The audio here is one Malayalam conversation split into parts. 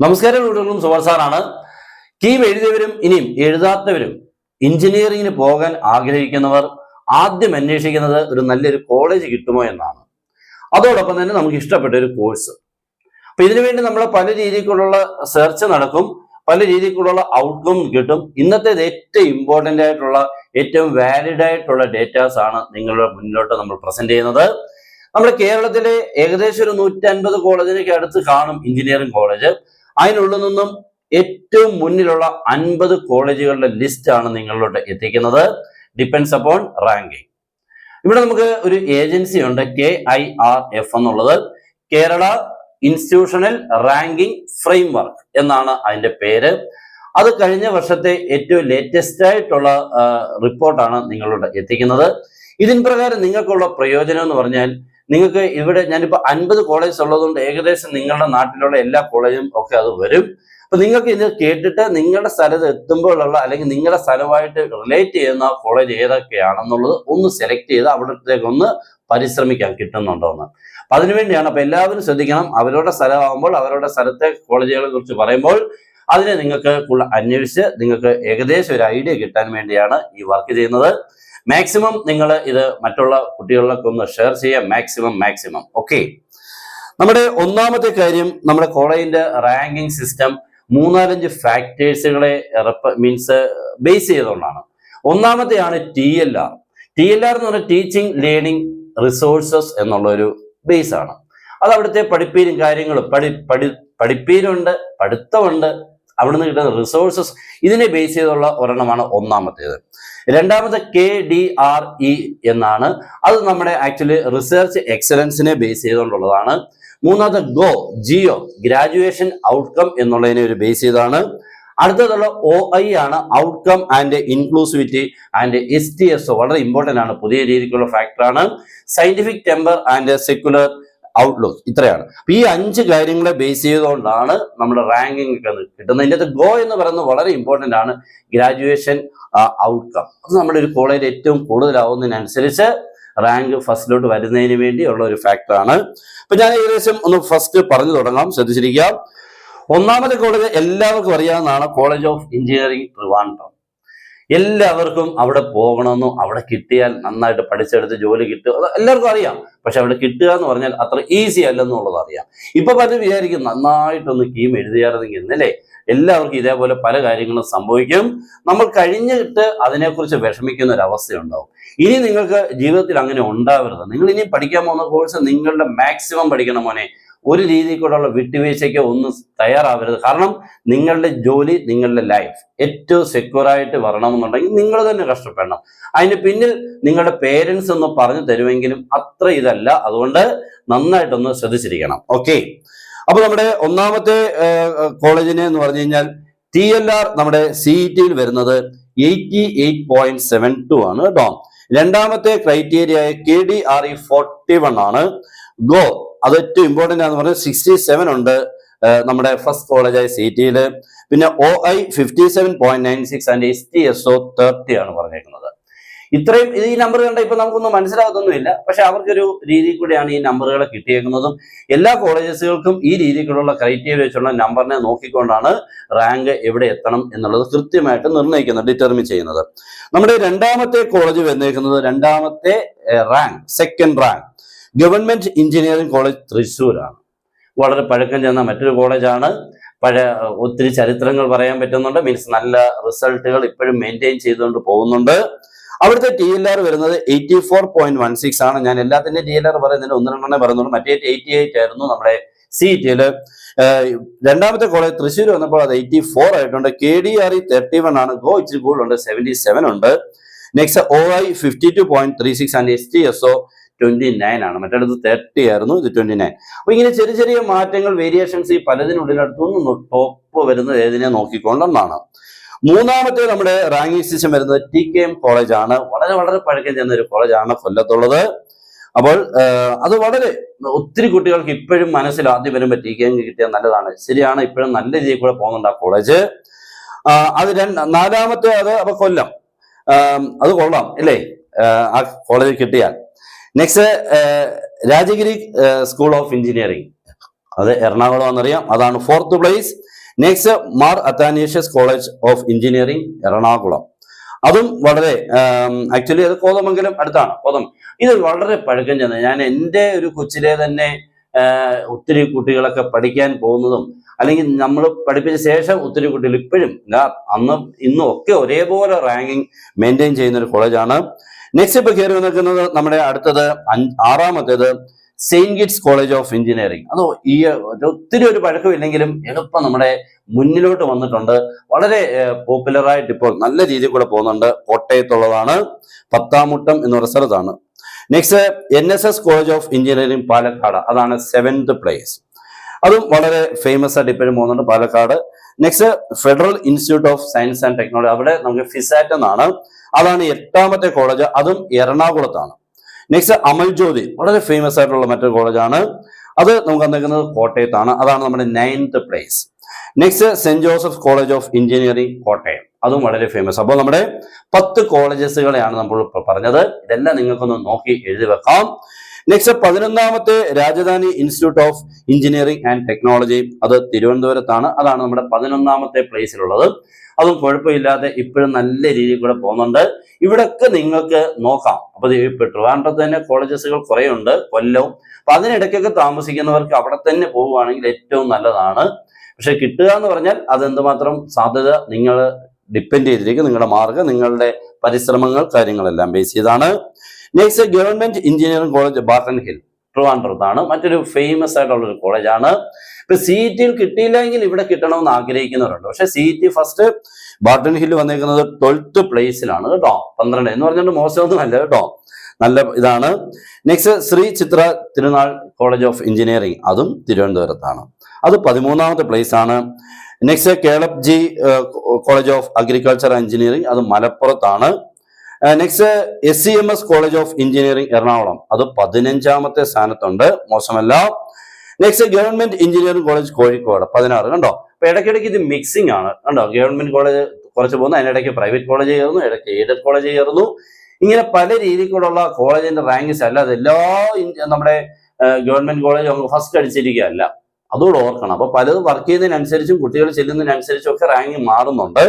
നമസ്കാരം കൂട്ടുകാർക്കും സുഭാഷ് സാറാണ്. കീം എഴുതിയവരും ഇനിയും എഴുതാത്തവരും എഞ്ചിനീയറിംഗിന് പോകാൻ ആഗ്രഹിക്കുന്നവർ ആദ്യം അന്വേഷിക്കുന്നത് ഒരു നല്ലൊരു കോളേജ് കിട്ടുമോ എന്നാണ്. അതോടൊപ്പം തന്നെ നമുക്ക് ഇഷ്ടപ്പെട്ട ഒരു കോഴ്സ്. അപ്പൊ ഇതിനുവേണ്ടി നമ്മൾ പല രീതിക്കുള്ള സെർച്ച് നടക്കും, പല രീതിക്കുള്ള ഔട്ട്കം കിട്ടും. ഇന്നത്തേത് ഏറ്റവും ഇമ്പോർട്ടൻ്റ് ആയിട്ടുള്ള ഏറ്റവും വാലിഡ് ആയിട്ടുള്ള ഡേറ്റാസ് ആണ് നിങ്ങളുടെ മുന്നിലോട്ട് നമ്മൾ പ്രസന്റ് ചെയ്യുന്നത്. നമ്മുടെ കേരളത്തിലെ ഏകദേശം ഒരു 150 കോളേജിനൊക്കെ അടുത്ത് കാണും എഞ്ചിനീയറിംഗ് കോളേജ്. അതിനുള്ളിൽ നിന്നും ഏറ്റവും മുന്നിലുള്ള 50 കോളേജുകളുടെ ലിസ്റ്റ് ആണ് നിങ്ങളിലോട്ട് എത്തിക്കുന്നത്. Depends upon ranking. ഇവിടെ നമുക്ക് ഒരു ഏജൻസി ഉണ്ട്, KIRF എന്നുള്ളത്, കേരള ഇൻസ്റ്റിറ്റ്യൂഷണൽ റാങ്കിങ് ഫ്രെയിംവർക്ക് എന്നാണ് അതിന്റെ പേര്. അത് കഴിഞ്ഞ വർഷത്തെ ഏറ്റവും ലേറ്റസ്റ്റ് ആയിട്ടുള്ള റിപ്പോർട്ടാണ് നിങ്ങളോട് എത്തിക്കുന്നത്. ഇതിന് പ്രകാരം നിങ്ങൾക്കുള്ള പ്രയോജനം എന്ന് പറഞ്ഞാൽ, നിങ്ങൾക്ക് ഇവിടെ ഞാനിപ്പോൾ 50 കോളേജ് ഉള്ളതുകൊണ്ട് ഏകദേശം നിങ്ങളുടെ നാട്ടിലുള്ള എല്ലാ കോളേജും ഒക്കെ അത് വരും. അപ്പൊ നിങ്ങൾക്ക് ഇത് കേട്ടിട്ട് നിങ്ങളുടെ സ്ഥലത്ത് എത്തുമ്പോഴുള്ള അല്ലെങ്കിൽ നിങ്ങളുടെ സ്ഥലമായിട്ട് റിലേറ്റ് ചെയ്യുന്ന കോളേജ് ഏതൊക്കെയാണെന്നുള്ളത് ഒന്ന് സെലക്ട് ചെയ്ത് അവിടത്തേക്ക് ഒന്ന് പരിശ്രമിക്കാൻ കിട്ടുന്നുണ്ടോ എന്ന്. അപ്പൊ അതിനുവേണ്ടിയാണ്. അപ്പൊ എല്ലാവരും ശ്രദ്ധിക്കണം. അവരുടെ സ്ഥലമാകുമ്പോൾ അവരുടെ സ്ഥലത്തെ കോളേജുകളെ കുറിച്ച് പറയുമ്പോൾ അതിനെ നിങ്ങൾക്ക് അന്വേഷിച്ച് നിങ്ങൾക്ക് ഏകദേശം ഒരു ഐഡിയ കിട്ടാൻ വേണ്ടിയാണ് ഈ വർക്ക് ചെയ്യുന്നത്. മാക്സിമം നിങ്ങൾ ഇത് മറ്റുള്ള കുട്ടികളിലൊക്കെ ഒന്ന് ഷെയർ ചെയ്യാം. Maximum okay. നമ്മുടെ ഒന്നാമത്തെ കാര്യം, നമ്മുടെ കോളേജിന്റെ റാങ്കിങ് സിസ്റ്റം 3-4 ഫാക്ടേഴ്സുകളെ ബേസ് ചെയ്തുകൊണ്ടാണ്. ഒന്നാമത്തെയാണ് TLR. TLR എന്ന് പറഞ്ഞാൽ ടീച്ചിങ് ലേണിംഗ് റിസോഴ്സസ് എന്നുള്ള ഒരു ബേസ് ആണ്. അത് അവിടുത്തെ പഠിപ്പീരും കാര്യങ്ങളും പഠിപ്പീരുണ്ട്, പഠിത്തമുണ്ട്, അവിടുന്ന് കിട്ടുന്ന റിസോഴ്സസ്, ഇതിനെ ബേസ് ചെയ്തുള്ള ഒരെണ്ണമാണ് ഒന്നാമത്തേത്. രണ്ടാമത്തെ KDRE എന്നാണ്. അത് നമ്മുടെ ആക്ച്വലി റിസർച്ച് എക്സലൻസിനെ ബേസ് ചെയ്തുകൊണ്ടുള്ളതാണ്. മൂന്നാമത്തെ GO ഗ്രാജുവേഷൻ ഔട്ട്കം എന്നുള്ളതിനെ ഒരു ബേസ് ചെയ്താണ്. അടുത്തതുള്ള OI ആണ്, outcome and inclusivity and STSO, വളരെ ഇമ്പോർട്ടൻ്റ് ആണ്, പുതിയ രീതിക്കുള്ള ഫാക്ടറാണ്. Scientific temper and secular outlook. ഇത്രയാണ്. അപ്പൊ ഈ 5 കാര്യങ്ങളെ ബേസ് ചെയ്തുകൊണ്ടാണ് നമ്മുടെ റാങ്കിങ് കിട്ടുന്നത്. ഇതിൻ്റെ അകത്ത് എന്ന് പറയുന്നത് വളരെ ഇമ്പോർട്ടൻ്റ് ആണ്, ഗ്രാജുവേഷൻ ഔട്ട്കം. അത് നമ്മുടെ ഒരു കോളേജിൽ ഏറ്റവും കൂടുതലാവുന്നതിനനുസരിച്ച് റാങ്ക് ഫസ്റ്റിലോട്ട് വരുന്നതിന് വേണ്ടിയുള്ള ഒരു ഫാക്ടറാണ്. അപ്പൊ ഞാൻ ഏകദേശം ഒന്ന് ഫസ്റ്റ് പറഞ്ഞു തുടങ്ങാം, ശ്രദ്ധിച്ചിരിക്കാം. ഒന്നാമത്തെ കോളേജ് എല്ലാവർക്കും അറിയാവുന്നതാണ്, കോളേജ് ഓഫ് എഞ്ചിനീയറിംഗ് ട്രിവാൻഡ്രം. എല്ലാവർക്കും അവിടെ പോകണമെന്നും അവിടെ കിട്ടിയാൽ നന്നായിട്ട് പഠിച്ചെടുത്ത് ജോലി കിട്ടുക, അത് എല്ലാവർക്കും അറിയാം. പക്ഷെ അവിടെ കിട്ടുക എന്ന് പറഞ്ഞാൽ അത്ര ഈസി അല്ലെന്നുള്ളത് അറിയാം. ഇപ്പൊ പലരും വിചാരിക്കും നന്നായിട്ടൊന്ന് കീം എഴുതിയായിരുന്നെങ്കിൽ എന്നല്ലേ. എല്ലാവർക്കും ഇതേപോലെ പല കാര്യങ്ങളും സംഭവിക്കും. നമ്മൾ കഴിഞ്ഞിട്ട് അതിനെക്കുറിച്ച് വിഷമിക്കുന്ന ഒരു അവസ്ഥയുണ്ടാവും. ഇനി നിങ്ങൾക്ക് ജീവിതത്തിൽ അങ്ങനെ ഉണ്ടാവരുത്. നിങ്ങൾ ഇനി പഠിക്കാൻ പോകുന്ന കോഴ്സ് നിങ്ങളുടെ മാക്സിമം പഠിക്കണം മോനെ. ഒരു രീതിക്കുള്ള വിട്ടുവീഴ്ചയ്ക്ക് ഒന്നും തയ്യാറാവരുത്. കാരണം നിങ്ങളുടെ ജോലി, നിങ്ങളുടെ ലൈഫ് ഏറ്റവും സെക്യൂറായിട്ട് വരണമെന്നുണ്ടെങ്കിൽ നിങ്ങൾ തന്നെ കഷ്ടപ്പെടണം. അതിന് പിന്നിൽ നിങ്ങളുടെ പേരൻസ് ഒന്ന് പറഞ്ഞു തരുമെങ്കിലും അത്ര ഇതല്ല. അതുകൊണ്ട് നന്നായിട്ടൊന്ന് ശ്രദ്ധിച്ചിരിക്കണം. ഓക്കെ. അപ്പൊ നമ്മുടെ ഒന്നാമത്തെ കോളേജിനെ എന്ന് പറഞ്ഞു കഴിഞ്ഞാൽ TLR നമ്മുടെ CET-യിൽ വരുന്നത് 88.72 ആണ് കേട്ടോ. രണ്ടാമത്തെ ക്രൈറ്റീരിയ KDRE 41 ആണ്. അത് ഏറ്റവും ഇമ്പോർട്ടൻ്റ് ആണെന്ന് പറഞ്ഞാൽ 67 ഉണ്ട് നമ്മുടെ ഫസ്റ്റ് കോളേജായ CET-യിൽ. പിന്നെ OI 57.96 ആൻഡ് STSO 30 ആണ് പറഞ്ഞേക്കുന്നത്. ഇത്രയും ഈ നമ്പർ കണ്ട ഇപ്പൊ നമുക്കൊന്നും മനസ്സിലാകത്തൊന്നുമില്ല. പക്ഷെ അവർക്കൊരു രീതി കൂടെയാണ് ഈ നമ്പറുകളെ കിട്ടിയേക്കുന്നതും. എല്ലാ കോളേജസുകൾക്കും ഈ രീതിക്കുള്ള ക്രൈറ്റീരിയ വെച്ചുള്ള നമ്പറിനെ നോക്കിക്കൊണ്ടാണ് റാങ്ക് എവിടെ എത്തണം എന്നുള്ളത് കൃത്യമായിട്ട് നിർണ്ണയിക്കുന്നത്, ഡിറ്റർമിൻ ചെയ്യുന്നത്. നമ്മുടെ രണ്ടാമത്തെ കോളേജ് വന്നേക്കുന്നത്, രണ്ടാമത്തെ rank, second rank, government engineering college തൃശ്ശൂരാണ്. വളരെ പഴക്കം ചെന്ന മറ്റൊരു കോളേജാണ്. ഒത്തിരി ചരിത്രങ്ങൾ പറയാൻ പറ്റുന്നുണ്ട്. മീൻസ് നല്ല റിസൾട്ടുകൾ ഇപ്പോഴും മെയിൻറ്റെയിൻ ചെയ്തുകൊണ്ട് പോകുന്നുണ്ട്. അവിടുത്തെ TLR വരുന്നത് 84.16 ആണ്. ഞാൻ എല്ലാത്തിൻ്റെയും TLR പറയുന്നതിന് 1-2 പറയുന്നുള്ളൂ. മറ്റേ 88 ആയിരുന്നു നമ്മുടെ CET-യിൽ. രണ്ടാമത്തെ കോളേജ് തൃശ്ശൂർ വന്നപ്പോൾ അത് 84 ആയിട്ടുണ്ട്. KDRE 31 ആണ്. ഇച്ചിരി കൂടുതലുണ്ട്, 77 ഉണ്ട്. നെക്സ്റ്റ് OI 52.36 ആൻഡ് STSO 29 ആണ്. മറ്റടുത്ത് 30 ആയിരുന്നു, ഇത് 29. അപ്പൊ ഇങ്ങനെ ചെറിയ ചെറിയ മാറ്റങ്ങൾ, വേരിയേഷൻസ് ഈ പലതിനുള്ളിലടുത്തൊന്നും ടോപ്പ് വരുന്നത് ഏതിനെ നോക്കിക്കൊണ്ടെന്നാണ്. മൂന്നാമത്തെ നമ്മുടെ റാങ്കിങ് സിസ്റ്റം വരുന്നത് TKM കോളേജ് ആണ്. വളരെ വളരെ പഴക്കം ചെന്ന ഒരു കോളേജാണ് കൊല്ലത്തുള്ളത്. അപ്പോൾ അത് വളരെ ഒത്തിരി കുട്ടികൾക്ക് ഇപ്പോഴും മനസ്സിൽ ആദ്യം വരുമ്പോൾ TKM കിട്ടിയാൽ നല്ലതാണ്. ശരിയാണ്, ഇപ്പോഴും നല്ല രീതിയിൽ കൂടെ പോകുന്നുണ്ട് ആ കോളേജ്. അത് നാലാമത്തെ അത് അപ്പൊ കൊല്ലം, അത് കൊള്ളാം അല്ലേ ആ കോളേജിൽ കിട്ടിയാൽ. Next Rajagiri school of engineering, അത് എറണാകുളം എന്നറിയാം, അതാണ് 4th place. Next Mar Athanasius college of engineering Ernakulam, അതും വളരെ ആക്ച്വലി അത് കോതമംഗലം അടുത്താണ്. ഇത് വളരെ പഴക്കം ചെന്ന, ഞാൻ എൻ്റെ ഒരു കൊച്ചിലെ തന്നെ ഒത്തിരി കുട്ടികളൊക്കെ പഠിക്കാൻ പോകുന്നതും അല്ലെങ്കിൽ നമ്മൾ പഠിപ്പിച്ച ശേഷം ഒത്തിരി കുട്ടികൾ ഇപ്പോഴും അന്നും ഇന്നും ഒക്കെ ഒരേപോലെ റാങ്കിങ് മെയിൻറ്റെയിൻ ചെയ്യുന്ന ഒരു കോളേജാണ്. നെക്സ്റ്റ് ഇപ്പൊ കയറി വന്നിരിക്കുന്നത് നമ്മുടെ അടുത്തത് 6ാമത്തേത് Saintgits college of engineering. അത് ഈ ഒത്തിരി ഒരു പഴക്കമില്ലെങ്കിലും എളുപ്പം നമ്മുടെ മുന്നിലോട്ട് വന്നിട്ടുണ്ട്. വളരെ പോപ്പുലറായിട്ട് ഇപ്പോൾ നല്ല രീതിയിൽ കൂടെ പോകുന്നുണ്ട്. കോട്ടയത്തുള്ളതാണ്, പത്താമുട്ടം എന്ന് പറയുന്ന സ്ഥലത്താണ്. Next NSS college of engineering Palakkad, അതാണ് 7th പ്ലേസ്. അതും വളരെ ഫേമസ് ആയിട്ട് ഇപ്പോഴും പോകുന്നുണ്ട്, Palakkad. Next federal institute of science and technology, അവിടെ നമുക്ക് ഫിസാറ്റ് എന്നാണ്, അതാണ് 8ാമത്തെ കോളേജ്, അതും എറണാകുളത്താണ്. നെക്സ്റ്റ് അമൽ ജ്യോതി, വളരെ ഫേമസ് ആയിട്ടുള്ള മറ്റൊരു കോളേജാണ്, അത് നമുക്ക് വന്നിരിക്കുന്നത് കോട്ടയത്താണ്, അതാണ് നമ്മുടെ 9th place. Next saint Joseph college of engineering Kottayam, അതും വളരെ ഫേമസ്. അപ്പോൾ നമ്മുടെ 10 കോളേജസുകളെയാണ് നമ്മൾ പറഞ്ഞത്. ഇതെല്ലാം നിങ്ങൾക്കൊന്ന് നോക്കി എഴുതി വെക്കാം. നെക്സ്റ്റ് 11ാമത്തെ Rajadhani institute of engineering and technology, അത് തിരുവനന്തപുരത്താണ്, അതാണ് നമ്മുടെ 11ാമത്തെ പ്ലേസിലുള്ളത്. അതും കുഴപ്പമില്ലാതെ ഇപ്പോഴും നല്ല രീതിയിൽ കൂടെ പോകുന്നുണ്ട്. ഇവിടൊക്കെ നിങ്ങൾക്ക് നോക്കാം. അപ്പൊ ഇപ്പൊ ട്രിവാൻഡ്രത്ത് തന്നെ കോളേജസുകൾ കുറെ ഉണ്ട്, കൊല്ലവും. അപ്പൊ അതിനിടയ്ക്കൊക്കെ താമസിക്കുന്നവർക്ക് അവിടെ തന്നെ പോവുകയാണെങ്കിൽ ഏറ്റവും നല്ലതാണ്. പക്ഷെ കിട്ടുക എന്ന് പറഞ്ഞാൽ അതെന്തുമാത്രം സാധ്യത നിങ്ങൾ ഡിപ്പെൻഡ് ചെയ്തിരിക്കും, നിങ്ങളുടെ മാർഗം, നിങ്ങളുടെ പരിശ്രമങ്ങൾ, കാര്യങ്ങളെല്ലാം ബേസ് ചെയ്താണ്. Next government engineering college Barton Hill, ട്രിവാൻഡ്രത്താണ്, മറ്റൊരു ഫേമസ് ആയിട്ടുള്ള ഒരു കോളേജാണ്. ഇപ്പൊ CET കിട്ടിയില്ലെങ്കിൽ ഇവിടെ കിട്ടണമെന്ന് ആഗ്രഹിക്കുന്നവരുണ്ട്. പക്ഷെ CET ഫസ്റ്റ് ബാർട്ടൺ ഹിൽ വന്നിരിക്കുന്നത് 12th പ്ലേസിലാണ് കേട്ടോ. 12 എന്ന് പറഞ്ഞുകൊണ്ട് മോശമൊന്നുമല്ല കേട്ടോ, നല്ല ഇതാണ്. Next Shri Chithra Thirunal college of engineering, അതും തിരുവനന്തപുരത്താണ്, അത് 13ാമത്തെ പ്ലേസ് ആണ്. Next Kelappa ji college of agriculture and engineering, അത് മലപ്പുറത്താണ്. Next SCMS college of engineering Ernakulam, അത് 15ാമത്തെ സ്ഥാനത്തുണ്ട്, മോശമല്ല. Next government engineering college Kozhikode 16, കണ്ടോ. അപ്പൊ ഇടയ്ക്കിടയ്ക്ക് ഇത് മിക്സിംഗ് ആണ് കണ്ടോ. ഗവൺമെന്റ് കോളേജ് കുറച്ച് പോകുന്നു, അതിനിടയ്ക്ക് പ്രൈവറ്റ് കോളേജ് കയറുന്നു, ഇടയ്ക്ക് എയ്ഡഡ് കോളേജ് കയറുന്നു. ഇങ്ങനെ പല രീതിയിലുള്ള കോളേജിന്റെ റാങ്കിങ്സ് അല്ല, അതെല്ലാ നമ്മുടെ ഗവൺമെന്റ് കോളേജ് നമുക്ക് ഫസ്റ്റ് അടിച്ചിരിക്കുകയല്ല, അതുകൂടെ ഓർക്കണം. അപ്പൊ പലതും വർക്ക് ചെയ്യുന്നതിനനുസരിച്ചും കുട്ടികൾ ചെല്ലുന്നതിനനുസരിച്ചും ഒക്കെ റാങ്കിങ് മാറുന്നുണ്ട്.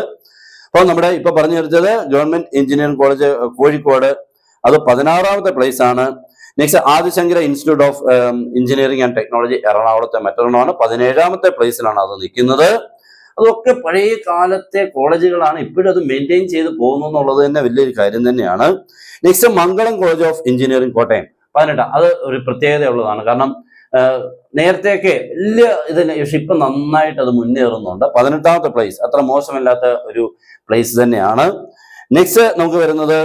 അപ്പോൾ നമ്മുടെ ഇപ്പൊ പറഞ്ഞു തീർച്ചത് ഗവൺമെന്റ് എഞ്ചിനീയറിംഗ് കോളേജ് കോഴിക്കോട്, അത് 16ാമത്തെ പ്ലേസ് ആണ്. Next Adi Shankara institute of engineering and technology എറണാകുളത്തെ മറ്റൊരെണ്ണമാണ്, 17ാമത്തെ പ്ലേസിലാണ് അത് നിൽക്കുന്നത്. അതൊക്കെ പഴയ കാലത്തെ കോളേജുകളാണ്, ഇപ്പോഴും അത് മെയിൻറ്റെയിൻ ചെയ്ത് പോകുന്നു എന്നുള്ളത് തന്നെ വലിയൊരു കാര്യം തന്നെയാണ്. Next Mangalam college of engineering Kottayam 18, അത് ഒരു പ്രത്യേകതയുള്ളതാണ്. കാരണം നേരത്തെയൊക്കെ വലിയ ഇതിന്, പക്ഷെ ഇപ്പൊ നന്നായിട്ട് അത് മുന്നേറുന്നുണ്ട്. 18ാമത്തെ പ്ലേസ്, അത്ര മോശമില്ലാത്ത ഒരു പ്ലേസ് തന്നെയാണ്. നെക്സ്റ്റ് നമുക്ക് വരുന്നത്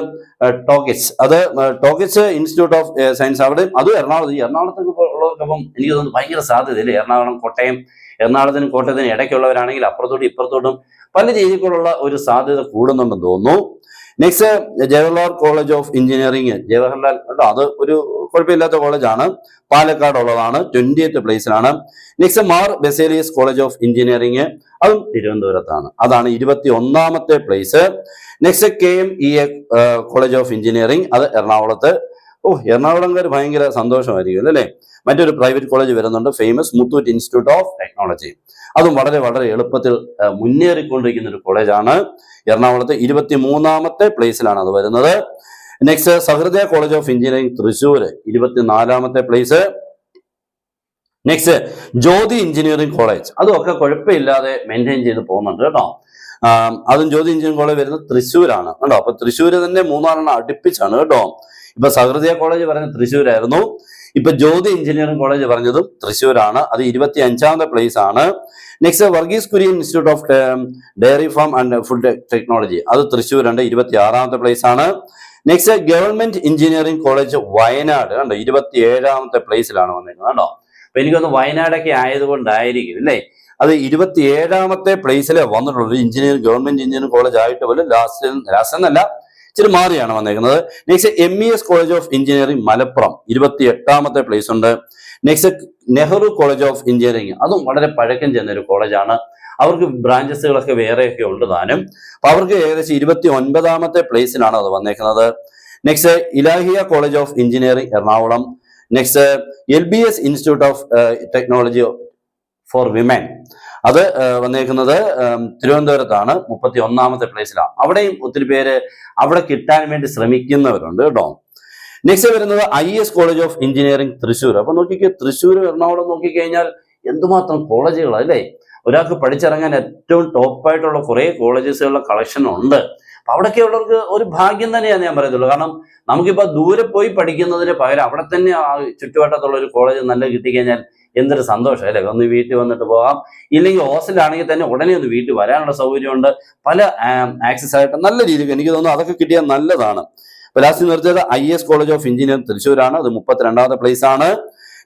ടോക്കിച്ച്, അത് ടോക്കിച്ച് ഇൻസ്റ്റിറ്റ്യൂട്ട് ഓഫ് സയൻസ്, അവിടെ അതും എറണാകുളത്ത്. ഈ എറണാകുളത്തൊക്കെ ഉള്ളവർക്കൊപ്പം എനിക്ക് തോന്നുന്നു ഭയങ്കര സാധ്യതയില്ലേ, എറണാകുളം കോട്ടയം, എറണാകുളത്തിനും കോട്ടയത്തിനും ഇടയ്ക്കുള്ളവരാണെങ്കിൽ അപ്പുറത്തോട്ടും ഇപ്പുറത്തോട്ടും പല രീതിക്കുള്ള ഒരു സാധ്യത കൂടുന്നുണ്ടെന്ന് തോന്നുന്നു. Next Jawaharlal college of engineering, Jawaharlal കേട്ടോ, അത് ഒരു കുഴപ്പമില്ലാത്ത കോളേജാണ്, പാലക്കാട് ഉള്ളതാണ്, 20th പ്ലേസിലാണ്. Next Mar Baselios college of engineering, അതും തിരുവനന്തപുരത്താണ്, അതാണ് 21ാമത്തെ place. Next KMEA college of engineering, അത് എറണാകുളത്ത്. എറണാകുളംകാർ ഭയങ്കര സന്തോഷമായിരിക്കും അല്ലേ. മറ്റൊരു പ്രൈവറ്റ് കോളേജ് വരുന്നുണ്ട്, famous Muthoot institute of technology, അതും വളരെ വളരെ എളുപ്പത്തിൽ മുന്നേറിക്കൊണ്ടിരിക്കുന്ന ഒരു കോളേജാണ്. എറണാകുളത്ത് 23ാമത്തെ പ്ലേസിലാണ് അത് വരുന്നത്. Next Sahrdaya college of engineering Thrissur, 24ാമത്തെ place. Next Jyothi engineering college, അതുമൊക്കെ കുഴപ്പമില്ലാതെ മെയിൻറ്റെയിൻ ചെയ്ത് പോകുന്നുണ്ട് കേട്ടോ. അതും ജ്യോതി എഞ്ചിനീയറിംഗ് കോളേജ് വരുന്നത് തൃശ്ശൂരാണ് കേട്ടോ. അപ്പൊ തൃശ്ശൂര് തന്നെ 3 അടുപ്പിച്ചാണ് കേട്ടോ. ഇപ്പൊ സഹൃദയ കോളേജ് പറഞ്ഞത് തൃശ്ശൂരായിരുന്നു, ഇപ്പൊ ജ്യോതി എഞ്ചിനീയറിംഗ് കോളേജ് പറഞ്ഞതും തൃശ്ശൂരാണ്, അത് 25ാമത്തെ പ്ലേസ് ആണ്. Next Varghese Kurian institute of dairy farm and food technology, അത് തൃശ്ശൂരുണ്ട്, 26ാമത്തെ പ്ലേസ് ആണ്. Next government engineering college Wayanad, കണ്ടോ, 27ാമത്തെ പ്ലേസിലാണ് വന്നിരിക്കുന്നത് കേട്ടോ. അപ്പൊ എനിക്കൊന്ന് വയനാടൊക്കെ ആയതുകൊണ്ടായിരിക്കും അല്ലേ, അത് 27ാമത്തെ പ്ലേസിലെ വന്നിട്ടുള്ളത്. ഗവൺമെന്റ് എഞ്ചിനീയറിംഗ് കോളേജ് ആയിട്ട് പോലും ലാസ്റ്റ് എന്നല്ല, ഇച്ചിരി മാറിയാണ് വന്നേക്കുന്നത്. Next MES college of engineering Malappuram, 28ാമത്തെ പ്ലേസ് ഉണ്ട്. Next Nehru college of engineering, അതും വളരെ പഴക്കം ചെന്ന ഒരു കോളേജാണ്, അവർക്ക് ബ്രാഞ്ചസുകളൊക്കെ വേറെയൊക്കെ ഉണ്ട് താനും. അപ്പൊ അവർക്ക് ഏകദേശം 29ാമത്തെ പ്ലേസിലാണ് അത് വന്നേക്കുന്നത്. Next Ilahia college of engineering Ernakulam. Next LBS institute of technology for women, അത് വന്നേക്കുന്നത് തിരുവനന്തപുരത്താണ്, 31ാമത്തെ പ്ലേസിലാണ്. അവിടെയും ഒത്തിരി പേര് അവിടെ കിട്ടാൻ വേണ്ടി ശ്രമിക്കുന്നവരുണ്ട് കേട്ടോ. നെക്സ്റ്റ് വരുന്നത് IS college of engineering Thrissur. അപ്പൊ നോക്കിക്കേ, തൃശ്ശൂർ എറണാകുളം നോക്കിക്കഴിഞ്ഞാൽ എന്തുമാത്രം കോളേജുകളാണ് അല്ലേ. ഒരാൾക്ക് പഠിച്ചിറങ്ങാൻ ഏറ്റവും ടോപ്പായിട്ടുള്ള കുറെ കോളേജസുകളുടെ കളക്ഷൻ ഉണ്ട്. അപ്പൊ അവിടെയൊക്കെ ഉള്ളവർക്ക് ഒരു ഭാഗ്യം തന്നെയാണ് ഞാൻ പറയത്തുള്ളൂ. കാരണം നമുക്കിപ്പോ ദൂരെ പോയി പഠിക്കുന്നതിന് പകരം അവിടെ തന്നെ ആ ചുറ്റുവട്ടത്തുള്ള ഒരു കോളേജ് നല്ല കിട്ടിക്കഴിഞ്ഞാൽ എന്തൊരു സന്തോഷം അല്ലേ. ഒന്ന് വീട്ടിൽ വന്നിട്ട് പോകാം, ഇല്ലെങ്കിൽ ഹോസ്റ്റലാണെങ്കിൽ തന്നെ ഉടനെ ഒന്ന് വീട്ടിൽ വരാനുള്ള സൗകര്യമുണ്ട്. പല ആക്സസ് ആയിട്ട് നല്ല രീതിക്ക് എനിക്ക് തോന്നുന്നു അതൊക്കെ കിട്ടിയാൽ നല്ലതാണ്. അപ്പൊ ലാസ്റ്റ് നിർത്തിയത് IS കോളേജ് ഓഫ് എഞ്ചിനീയറിംഗ് തൃശ്ശൂരാണ്, അത് 32ാമത്തെ പ്ലേസ് ആണ്.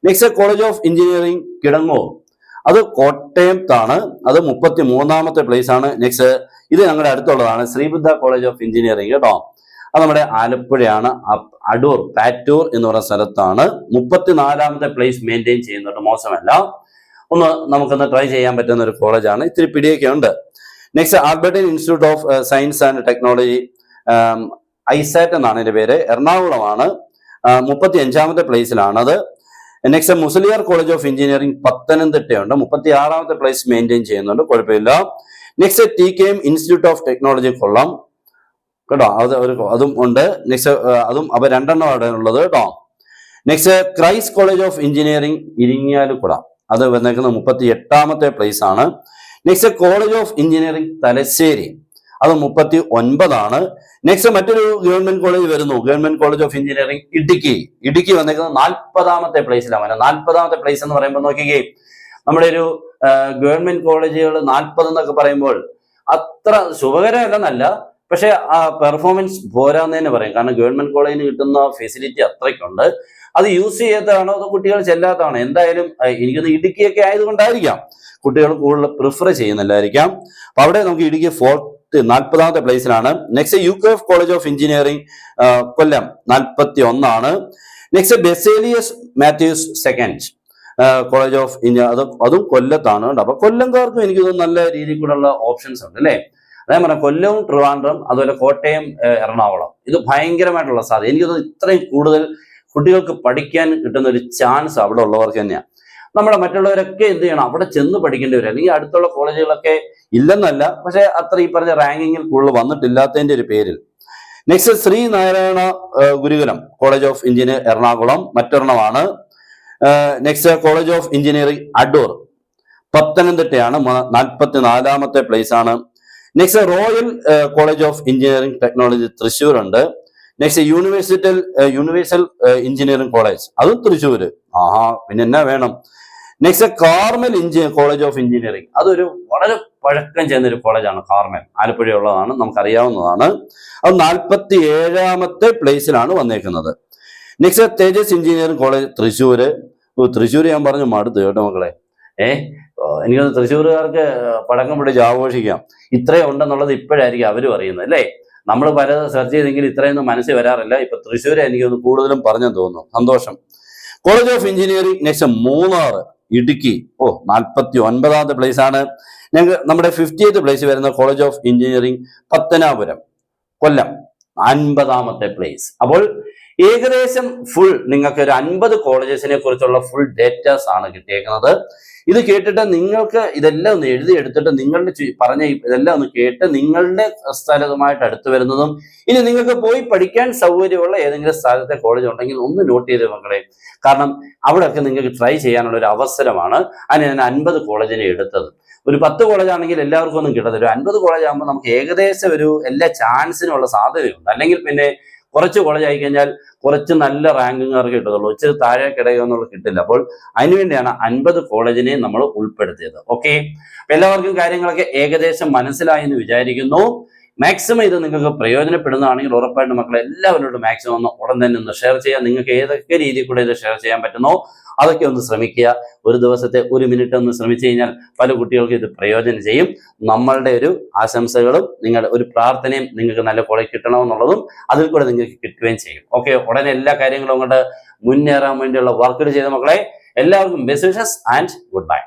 Next college of engineering Kidangoor, അത് കോട്ടയത്താണ്, അത് 33ാമത്തെ പ്ലേസ് ആണ്. നെക്സ്റ്റ് ഇത് ഞങ്ങളുടെ അടുത്തുള്ളതാണ്, ശ്രീബുദ്ധ കോളേജ് ഓഫ് എഞ്ചിനീയറിംഗ് കേട്ടോ, അത് നമ്മുടെ ആലപ്പുഴയാണ്, അടൂർ പാറ്റൂർ എന്ന് പറയുന്ന സ്ഥലത്താണ്. 34ാമത്തെ പ്ലേസ് മെയിൻറ്റെയിൻ ചെയ്യുന്നുണ്ട്, മോശമല്ല. നമുക്കൊന്ന് ട്രൈ ചെയ്യാൻ പറ്റുന്ന ഒരു കോളേജാണ്, ഇത്തിരി പിടിയൊക്കെ ഉണ്ട്. Next Albertian institute of science and technology, ISAT എന്നാണ് ഇതിന്റെ പേര്, എറണാകുളമാണ്, 35ാമത്തെ പ്ലേസിലാണത്. Next Musaliar college of engineering പത്തനംതിട്ടയുണ്ട്, 36ാമത്തെ പ്ലേസ് മെയിൻറ്റെയിൻ ചെയ്യുന്നുണ്ട്, കുഴപ്പമില്ല. Next TKM institute of technology Kollam കേട്ടോ, അതും ഉണ്ട്. നെക്സ്റ്റ് അതും അപ്പൊ 2 അവിടെ ഉള്ളത് കേട്ടോ. Next Christ college of engineering Irinjalakuda, അത് വന്നേക്കുന്നത് 38ാമത്തെ പ്ലേസ് ആണ്. Next college of engineering Thalassery, അത് 39ആണ്. നെക്സ്റ്റ് മറ്റൊരു ഗവൺമെന്റ് കോളേജ് വരുന്നു, government college of engineering Idukki വന്നേക്കുന്നത് 40ാമത്തെ പ്ലേസിലാണ്. 40ാമത്തെ പ്ലേസ് എന്ന് പറയുമ്പോൾ നോക്കിക്കേ, നമ്മുടെ ഒരു ഗവൺമെന്റ് കോളേജുകൾ 40 എന്നൊക്കെ പറയുമ്പോൾ അത്ര ശുഭകരമല്ലെന്നല്ല, പക്ഷെ ആ പെർഫോമൻസ് പോരാന്ന് തന്നെ പറയും. കാരണം ഗവൺമെന്റ് കോളേജിന് കിട്ടുന്ന ഫെസിലിറ്റി അത്രയ്ക്കുണ്ട്. അത് യൂസ് ചെയ്യാത്തതാണോ അതോ കുട്ടികൾ ചെല്ലാത്തതാണോ, എന്തായാലും എനിക്കൊന്ന് ഇടുക്കിയൊക്കെ ആയതുകൊണ്ടായിരിക്കാം കുട്ടികൾ കൂടുതൽ പ്രിഫർ ചെയ്യുന്നില്ലായിരിക്കാം. അപ്പൊ അവിടെ നമുക്ക് ഇടുക്കി 40ാമത്തെ പ്ലേസിലാണ്. Next UKF college of engineering Kollam 41ആണ്. Next Baselios Mathews second college of അതും കൊല്ലത്താണ്. അപ്പൊ കൊല്ലംകാർക്കും എനിക്ക് തോന്നുന്നു നല്ല രീതിയിൽ കൂടെയുള്ള ഓപ്ഷൻസ് ഉണ്ട് അല്ലേ. അതേ പറഞ്ഞ കൊല്ലവും ട്രിവാൻഡ്രം, അതുപോലെ കോട്ടയം, എറണാകുളം, ഇത് ഭയങ്കരമായിട്ടുള്ള സാധ്യത. എനിക്ക് തോന്നുന്നു ഇത്രയും കൂടുതൽ കുട്ടികൾക്ക് പഠിക്കാൻ കിട്ടുന്ന ഒരു ചാൻസ് അവിടെ ഉള്ളവർക്ക് തന്നെയാണ്. നമ്മുടെ മറ്റുള്ളവരൊക്കെ എന്ത് ചെയ്യണം, അവിടെ ചെന്ന് പഠിക്കേണ്ടി വരും. അല്ലെങ്കിൽ അടുത്തുള്ള കോളേജുകളൊക്കെ ഇല്ലെന്നല്ല, പക്ഷെ അത്ര ഈ പറഞ്ഞ റാങ്കിങ്ങിൽ കൂടുതൽ വന്നിട്ടില്ലാത്തതിന്റെ ഒരു പേരിൽ. Next Sree Narayana Gurukulam college of engineer Ernakulam മറ്റൊരെണ്ണമാണ്. Next college of engineering Adoor പത്തനംതിട്ടയാണ്, 44ാമത്തെ പ്ലേസ് ആണ്. Next royal college of engineering technology Thrissur ഉണ്ട്. നെക്സ്റ്റ് യൂണിവേഴ്സൽ എഞ്ചിനീയറിംഗ് കോളേജ്, അതും തൃശ്ശൂര്. പിന്നെ എന്നാ വേണം. Next Carmel college of engineering, അതൊരു വളരെ പഴക്കം ചെന്നൊരു കോളേജാണ് കാർമൽ, ആലപ്പുഴയുള്ളതാണ്, നമുക്കറിയാവുന്നതാണ്. അത് 47ാമത്തെ പ്ലേസിലാണ് വന്നേക്കുന്നത്. നെക്സ്റ്റ് തേജസ് എഞ്ചിനീയറിംഗ് കോളേജ് തൃശ്ശൂര് ഞാൻ പറഞ്ഞു മടുത്ത് കേട്ടോ മക്കളെ. എനിക്കൊന്ന് തൃശ്ശൂരുകാർക്ക് പടക്കം പിടിച്ച് ആഘോഷിക്കാം. ഇത്രയും ഉണ്ടെന്നുള്ളത് ഇപ്പോഴായിരിക്കും അവരും അറിയുന്നത് അല്ലേ. നമ്മൾ പലത് സെർച്ച് ചെയ്തെങ്കിൽ ഇത്രയൊന്നും മനസ്സിൽ വരാറില്ല. ഇപ്പൊ തൃശ്ശൂര് എനിക്കൊന്ന് കൂടുതലും പറഞ്ഞെന്ന് തോന്നുന്നു. സന്തോഷം. College of engineering next Munnar Idukki, 49ാമത്തെ പ്ലേസ് ആണ്. നമ്മുടെ 50th പ്ലേസ് വരുന്ന college of engineering Pathanapuram Kollam, 50ാമത്തെ പ്ലേസ്. അപ്പോൾ ഏകദേശം ഫുൾ നിങ്ങൾക്ക് ഒരു 50 കോളേജസിനെ കുറിച്ചുള്ള ഫുൾ ഡേറ്റാസ് ആണ് കിട്ടിയേക്കുന്നത്. ഇത് കേട്ടിട്ട് നിങ്ങൾക്ക് ഇതെല്ലാം ഒന്ന് എഴുതിയെടുത്തിട്ട് നിങ്ങളുടെ പറഞ്ഞ ഇതെല്ലാം ഒന്ന് കേട്ട് നിങ്ങളുടെ സ്ഥലവുമായിട്ട് അടുത്ത് വരുന്നതും ഇനി നിങ്ങൾക്ക് പോയി പഠിക്കാൻ സൗകര്യമുള്ള ഏതെങ്കിലും സ്ഥലത്തെ കോളേജ് ഉണ്ടെങ്കിൽ ഒന്ന് നോട്ട് ചെയ്ത് മക്കളെ. കാരണം അവിടെയൊക്കെ നിങ്ങൾക്ക് ട്രൈ ചെയ്യാനുള്ള ഒരു അവസരമാണ്. അതിന് ഞാൻ 50 കോളേജിനെ എടുത്തത്. ഒരു 10 കോളേജ് ആണെങ്കിൽ എല്ലാവർക്കും ഒന്നും കിട്ടത്തില്ല. ഒരു 50 കോളേജ് ആകുമ്പോൾ നമുക്ക് ഏകദേശം ഒരു എല്ലാ ചാൻസിനുള്ള സാധ്യതയുണ്ട്. അല്ലെങ്കിൽ പിന്നെ കുറച്ച് കോളേജ് ആയി കഴിഞ്ഞാൽ കുറച്ച് നല്ല റാങ്കിങ്ങുകാർക്ക് കിട്ടത്തുള്ളൂ, ഇച്ചിരി താഴെ കിടയുമെന്നുള്ള കിട്ടില്ല. അപ്പോൾ അതിനുവേണ്ടിയാണ് 50 കോളേജിനെ നമ്മൾ ഉൾപ്പെടുത്തിയത്. ഓക്കെ, എല്ലാവർക്കും കാര്യങ്ങളൊക്കെ ഏകദേശം മനസ്സിലായി എന്ന് വിചാരിക്കുന്നു. മാക്സിമം ഇത് നിങ്ങൾക്ക് പ്രയോജനപ്പെടുന്നതാണെങ്കിൽ ഉറപ്പായിട്ടും മക്കളെ എല്ലാവരോടും മാക്സിമം ഒന്ന് ഉടൻ തന്നെ ഒന്ന് ഷെയർ ചെയ്യാം. നിങ്ങൾക്ക് ഏതൊക്കെ രീതിയിൽ കൂടെ ഇത് ഷെയർ ചെയ്യാൻ പറ്റുന്നോ അതൊക്കെ ഒന്ന് ശ്രമിക്കുക. ഒരു ദിവസത്തെ 1 മിനിറ്റ് ഒന്ന് ശ്രമിച്ചു കഴിഞ്ഞാൽ പല കുട്ടികൾക്കും ഇത് പ്രയോജനം ചെയ്യും. നമ്മളുടെ ഒരു ആശംസകളും നിങ്ങളുടെ ഒരു പ്രാർത്ഥനയും നിങ്ങൾക്ക് നല്ല കോളേജ് കിട്ടണമെന്നുള്ളതും അതിൽ കൂടെ നിങ്ങൾക്ക് കിട്ടുകയും ചെയ്യും. ഓക്കെ, ഉടനെ എല്ലാ കാര്യങ്ങളും അങ്ങോട്ട് മുന്നേറാൻ വേണ്ടിയുള്ള വർക്കുകൾ ചെയ്ത മക്കളെ എല്ലാവർക്കും best wishes and good bye.